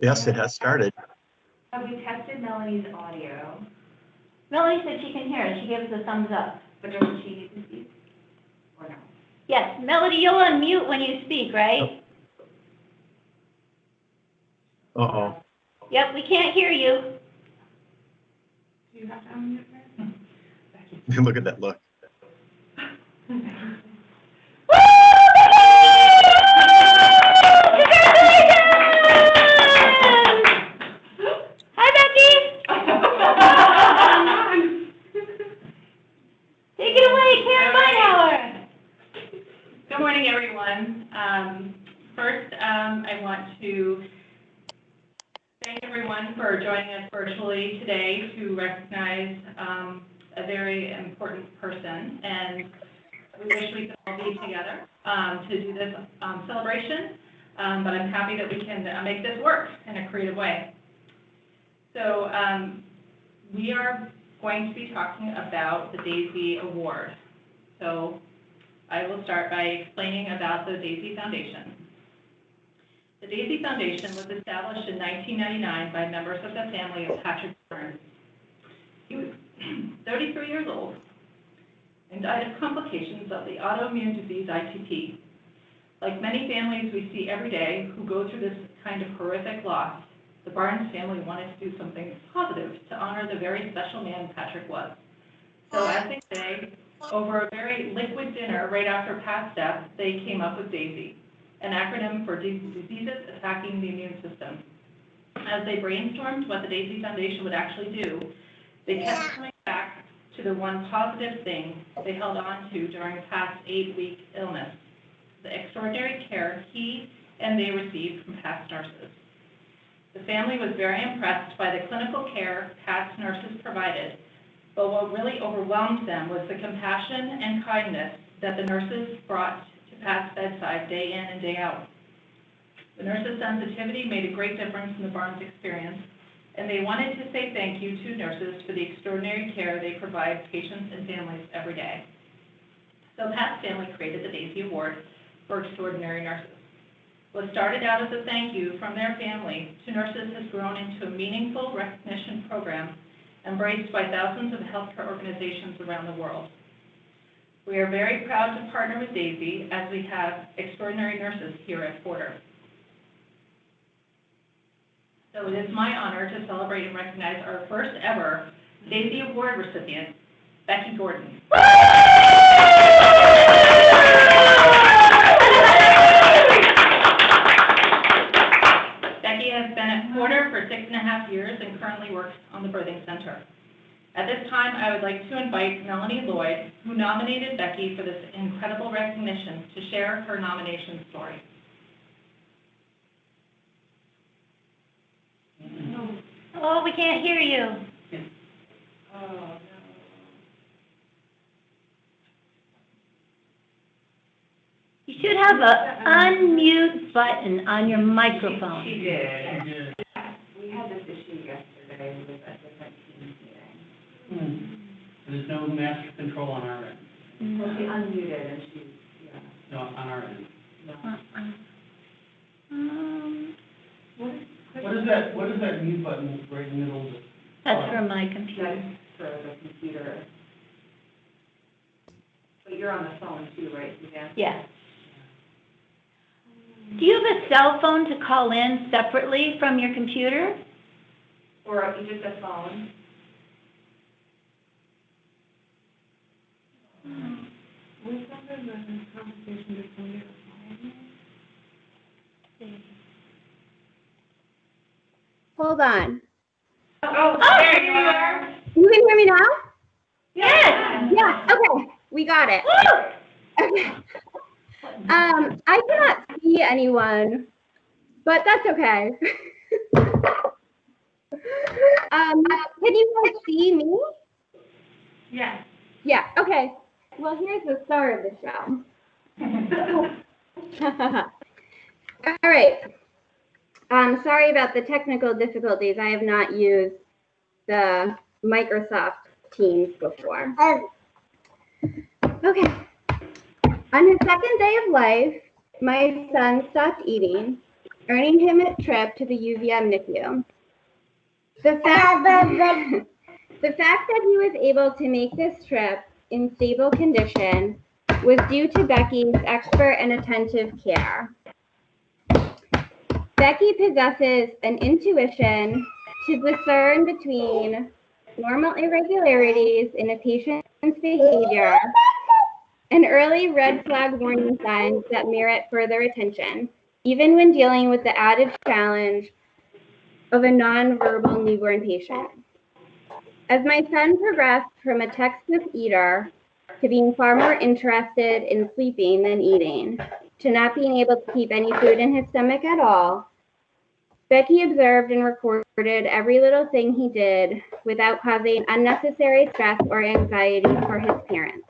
Yes, it has started. Have we tested Melanie's audio? Melanie said she can hear us. She gives a thumbs up. But doesn't she need to speak? Or no? Yes, Melody, you'll unmute when you speak, right? Uh-oh. Yep, we can't hear you. Do you have to unmute her? Look at that look. Hi, Becky. Take it away, Karen Meinauer. Good morning, everyone. First, I want to thank everyone for joining us virtually today to recognize a very important person, and we wish we could all be together to do this celebration, but I'm happy that we can make this work in a creative way. So we are going to be talking about the Daisy Award. So I will start by explaining about the Daisy Foundation. The Daisy Foundation was established in 1999 by members of the family of Patrick Gordon. He was 33 years old and died of complications of the autoimmune disease ITP. Like many families we see every day who go through this kind of horrific loss, the Barnes family wanted to do something positive to honor the very special man Patrick was. So as they say, over a very liquid dinner right after Pat's death, they came up with DAISY, an acronym for diseases attacking the immune system. As they brainstormed what the Daisy Foundation would actually do, they kept coming back to the one positive thing they held on to during Pat's 8-week illness, the extraordinary care he and they received from Pat's nurses. The family was very impressed by the clinical care Pat's nurses provided, but what really overwhelmed them was the compassion and kindness that the nurses brought to Pat's bedside day in and day out. The nurses' sensitivity made a great difference in the Barnes experience, and they wanted to say thank you to nurses for the extraordinary care they provide patients and families every day. So Pat's family created the Daisy Award for Extraordinary Nurses. What started out as a thank you from their family to nurses has grown into a meaningful recognition program embraced by thousands of healthcare organizations around the world. We are very proud to partner with Daisy as we have extraordinary nurses here at Porter. So it is my honor to celebrate and recognize our first ever Daisy Award recipient, Becci Gordon. Becci has been at Porter for 6.5 years and currently works on the Birthing Center. At this time, I would like to invite Melanie Lloyd, who nominated Becci for this incredible recognition, to share her nomination story. Oh, we can't hear you. Oh, no. You should have an unmute button on your microphone. She did. We had this issue yesterday with a different team meeting. There's no master control on our end. Well, she unmuted and she's, yeah. No, on our end. No. What is that mute button right in the middle of the? That's for my computer. That's for the computer. But you're on the phone too, right, Suzanne? Yeah. Do you have a cell phone to call in separately from your computer? Or just a phone? Was that in the conversation with somebody else? Hold on. Oh, there you are. You can hear me now? Yes. Yeah, okay, we got it. Okay. I cannot see anyone, but that's okay. Can you guys see me? Yes. Yeah, okay. Well, here's the star of the show. All right. Sorry about the technical difficulties. I have not used the Microsoft Teams before. Okay. On his second day of life, my son stopped eating earning him a trip to the UVM NICU. The fact that he was able to make this trip in stable condition was due to Becci's expert and attentive care. Becci possesses an intuition to discern between normal irregularities in a patient's behavior and early red flag warning signs that merit further attention, even when dealing with the added challenge of a nonverbal newborn patient. As my son progressed from a textbook eater to being far more interested in sleeping than eating, to not being able to keep any food in his stomach at all, Becci observed and recorded every little thing he did without causing unnecessary stress or anxiety for his parents.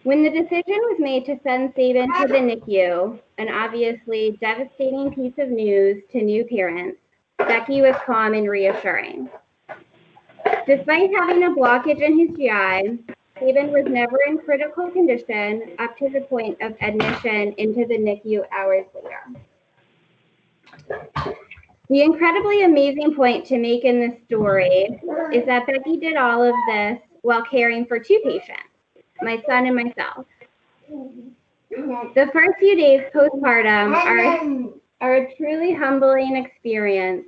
When the decision was made to send Sabin to the NICU, an obviously devastating piece of news to new parents, Becci was calm and reassuring. Despite having a blockage in his GI, Sabin was never in critical condition up to the point of admission into the NICU hours later. The incredibly amazing point to make in this story is that Becci did all of this while caring for two patients, my son and myself. The first few days postpartum are a truly humbling experience,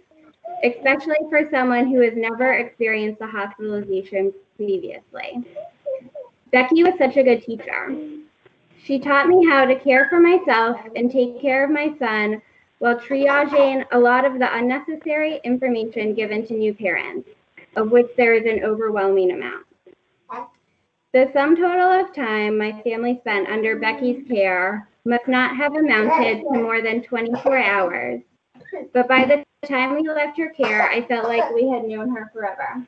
especially for someone who has never experienced a hospitalization previously. Becci was such a good teacher. She taught me how to care for myself and take care of my son while triaging a lot of the unnecessary information given to new parents, of which there is an overwhelming amount. The sum total of time my family spent under Becci's care must not have amounted to more than 24 hours, but by the time we left her care, I felt like we had known her forever.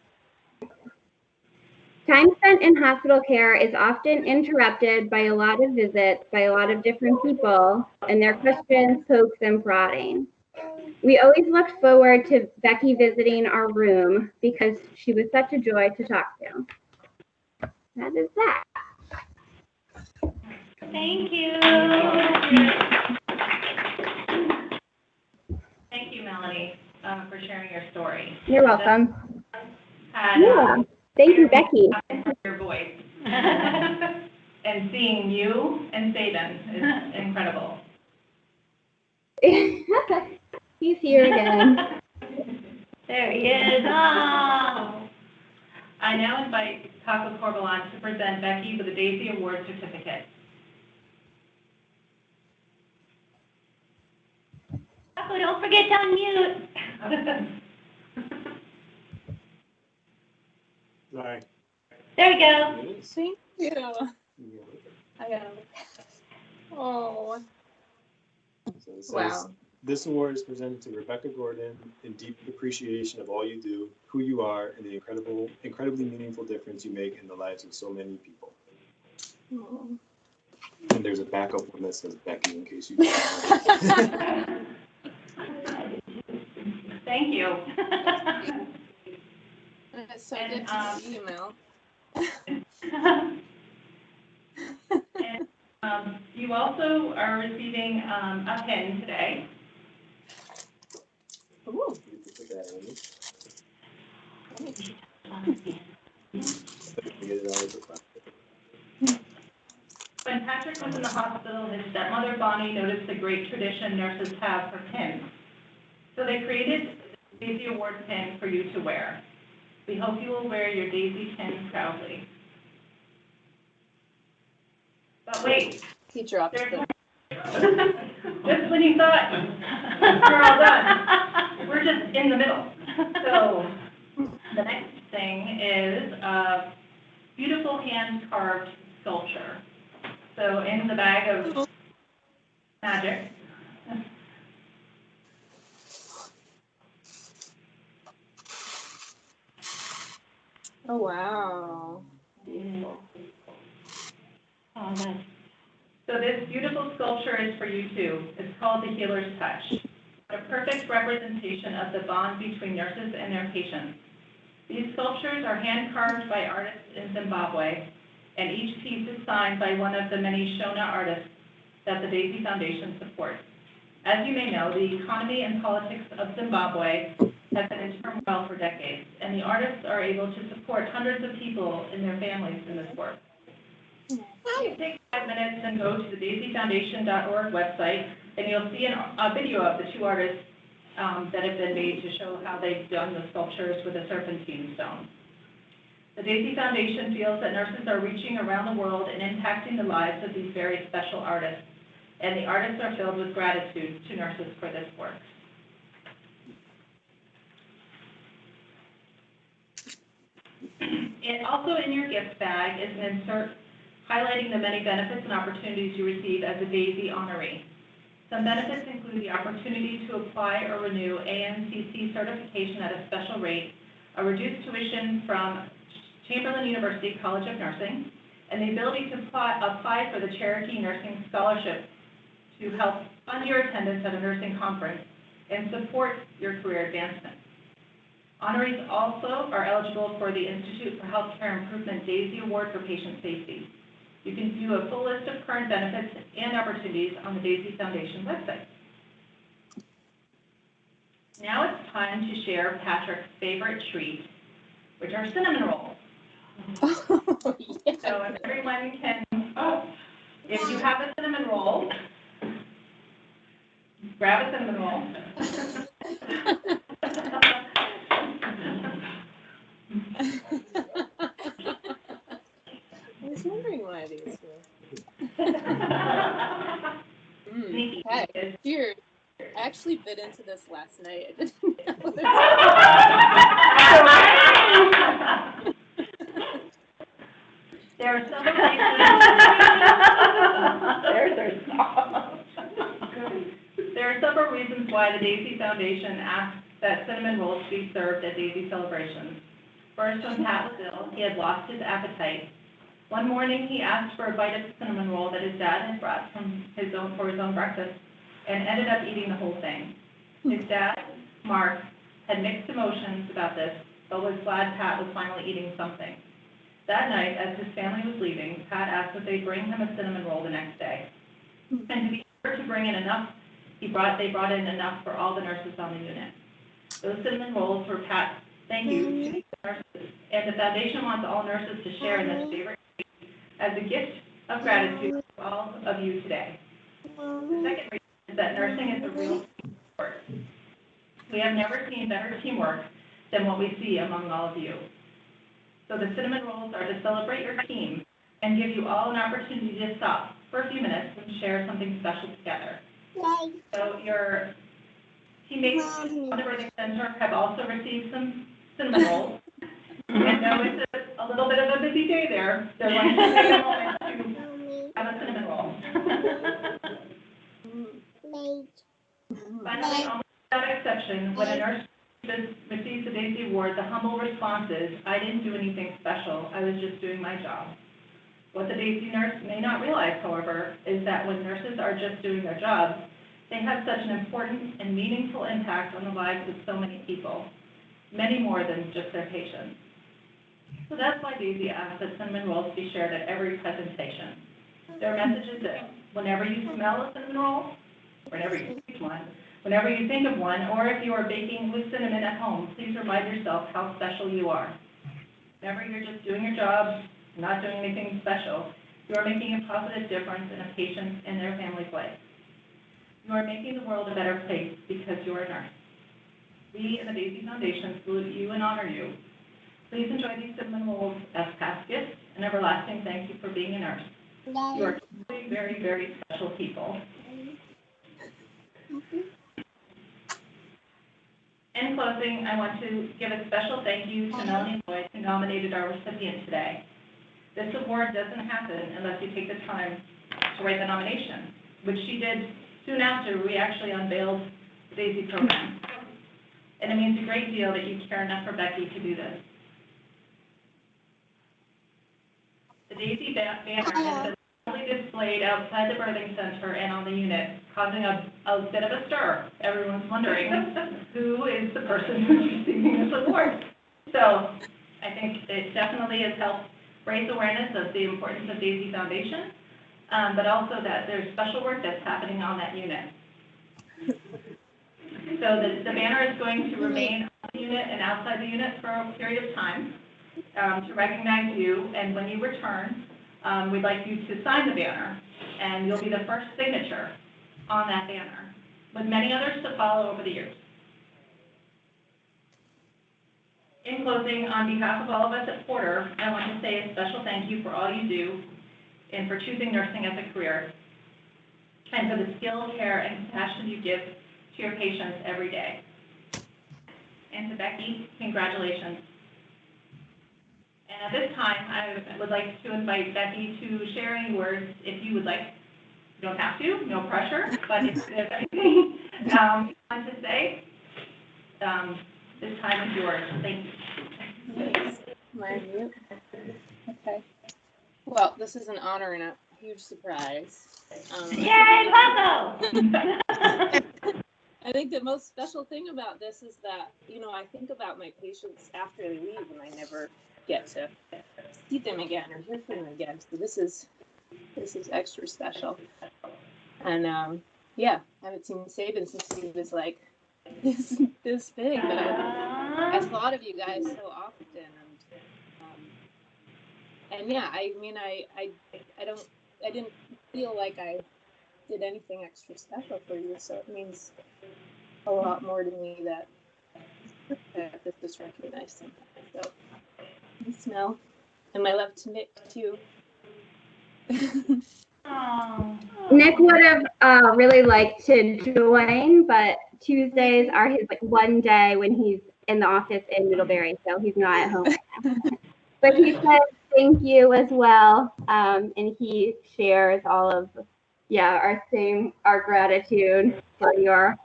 Time spent in hospital care is often interrupted by a lot of visits by a lot of different people and their questions, pokes, and prodding. We always looked forward to Becci visiting our room because she was such a joy to talk to. That is that. Thank you. Thank you, Melanie, for sharing your story. You're welcome. And, Yeah. Thank you, Becci. your voice. And seeing you and Sabin is incredible. He's here again. There he is. Oh. I now invite Taco Corbalon to present Becci with a Daisy Award certificate. Oh, don't forget to unmute. Sorry. There we go. Thank you. I got it. Oh. So it says, Wow. this award is presented to Rebecca Gordon in deep appreciation of all you do, who you are, and the incredibly meaningful difference you make in the lives of so many people. Oh. And there's a backup one that says Becky in case you don't know. Thank you. It's so And, good to see you, Mel. And you also are receiving a pin today. Ooh. You can put that on. Get it all over class. When Patrick was in the hospital, his stepmother Bonnie noticed the great tradition nurses have for pins. So they created the Daisy Award pin for you to wear. We hope you will wear your Daisy pin proudly. But wait, He dropped there's the. more. Just when you thought we're all done, we're just in the middle. So the next thing is a beautiful hand-carved sculpture. So in the bag of magic. Oh, wow. Oh, nice. So this beautiful sculpture is for you too. It's called the Healer's Touch, a perfect representation of the bond between nurses and their patients. These sculptures are hand-carved by artists in Zimbabwe, and each piece is signed by one of the many Shona artists that the Daisy Foundation supports. As you may know, the economy and politics of Zimbabwe have been in turmoil for decades, and the artists are able to support hundreds of people and their families in this work. Please take 5 minutes and go to the daisyfoundation.org website, and you'll see a video of the two artists that have been made to show how they've done the sculptures with a serpentine stone. The Daisy Foundation feels that nurses are reaching around the world and impacting the lives of these very special artists, and the artists are filled with gratitude to nurses for this work. And also in your gift bag is an insert highlighting the many benefits and opportunities you receive as a Daisy honoree. Some benefits include the opportunity to apply or renew ANCC certification at a special rate, a reduced tuition from Chamberlain University College of Nursing, and the ability to apply for the Cherokee Nursing Scholarship to help fund your attendance at a nursing conference and support your career advancement. Honorees also are eligible for the Institute for Healthcare Improvement Daisy Award for Patient Safety. You can view a full list of current benefits and opportunities on the Daisy Foundation website. Now it's time to share Patrick's favorite treat, which are cinnamon rolls. Oh, yes. So if everyone can, if you have a cinnamon roll, grab a cinnamon roll. I was wondering why these were. Sneaky. Hey, cheers. I actually bit into this last night. I didn't know There are several reasons. There's our song. There are several reasons why the Daisy Foundation asks that cinnamon rolls be served at Daisy celebrations. First, when Pat was ill, he had lost his appetite. One morning, he asked for a bite of the cinnamon roll that his dad had brought for his own breakfast, and ended up eating the whole thing. His dad, Mark, had mixed emotions about this, but was glad Pat was finally eating something. That night, as his family was leaving, Pat asked that they bring him a cinnamon roll the next day. And to be sure to bring in enough, they brought in enough for all the nurses on the unit. Those cinnamon rolls were Pat's thank you to the nurses, and the foundation wants all nurses to share in this favorite treat as a gift of gratitude to all of you today. The second reason is that nursing is a real team sport. We have never seen better teamwork than what we see among all of you. So the cinnamon rolls are to celebrate your team and give you all an opportunity to stop for a few minutes and share something special together. So your teammates at the birthing center have also received some cinnamon rolls. And though it's a little bit of a busy day there, they're going to take a moment to have a cinnamon roll. Finally, almost without exception, when a nurse receives the Daisy Award, the humble response is, I didn't do anything special, I was just doing my job. What the Daisy nurse may not realize, however, is that when nurses are just doing their jobs, they have such an important and meaningful impact on the lives of so many people, many more than just their patients. So that's why Daisy asks that cinnamon rolls be shared at every presentation. Their message is this: whenever you smell a cinnamon roll, whenever you taste one, whenever you think of one, or if you are baking with cinnamon at home, please remind yourself how special you are. Whenever you're just doing your job, not doing anything special, you are making a positive difference in a patient's and their family's life. You are making the world a better place because you are a nurse. We in the Daisy Foundation salute you and honor you. Please enjoy these cinnamon rolls as past gifts, and everlasting thank you for being a nurse. You are truly very, very special people. In closing, I want to give a special thank you to Melanie Lloyd, who nominated our recipient today. This award doesn't happen unless you take the time to write the nomination, which she did soon after we actually unveiled the Daisy program. And it means a great deal that you care enough for Becci to do this. The Daisy banner has been proudly displayed outside the birthing center and on the unit, causing a bit of a stir. Everyone's wondering who is the person who's receiving this award. So I think it definitely has helped raise awareness of the importance of Daisy Foundation, but also that there's special work that's happening on that unit. So the banner is going to remain on the unit and outside the unit for a period of time to recognize you. And when you return, we'd like you to sign the banner, and you'll be the first signature on that banner, with many others to follow over the years. In closing, on behalf of all of us at Porter, I want to say a special thank you for all you do and for choosing nursing as a career, and for the skill, care, and compassion you give to your patients every day. And to Becci, congratulations. And at this time, I would like to invite Becci to share any words if you would like. You don't have to, no pressure, but if there's anything you want to say, this time is yours. Thank you. My mute. Okay. Well, this is an honor and a huge surprise. Yay, Paco! I think the most special thing about this is that, you know, I think about my patients after they leave and I never get to see them again or hear from them again. So this is extra special. And yeah, I haven't seen Sabin since he was like this big, but I thought of you guys so often, and yeah, I mean, I didn't feel like I did anything extra special for you, so it means a lot more to me that this was recognized sometimes. So you smell, and my love to Nick too. Nick would have really liked to join, but Tuesdays are his like one day when he's in the office in Middlebury, so he's not at home right now. But he said thank you as well, and he shares all of our gratitude for your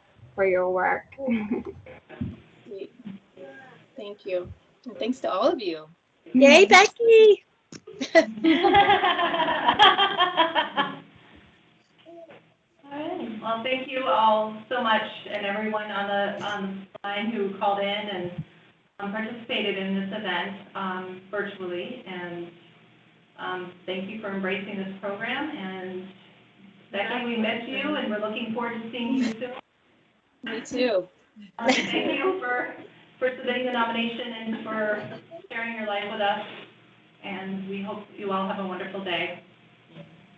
work. Sweet. Thank you, and thanks to all of you. Yay, Becky! All right. Well, thank you all so much, and everyone on the line who called in and participated in this event virtually. And thank you for embracing this program. And Becky, we miss you, and we're looking forward to seeing you soon. Me too. Thank you for submitting the nomination and for sharing your life with us. And we hope you all have a wonderful day.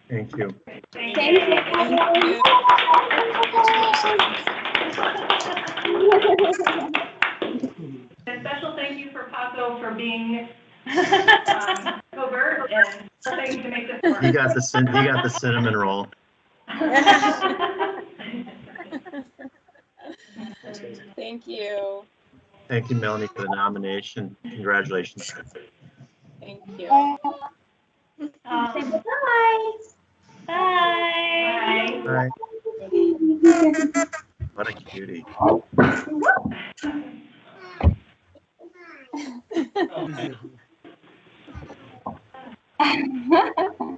Thank you. Thank Thank you. you. A special thank you for Paco for being covert and helping to make this work. You got the cinnamon roll. Thank you. Thank you, Melanie, for the nomination. Congratulations. Thank you. Say bye. Bye. Bye. What a cutie. Bye.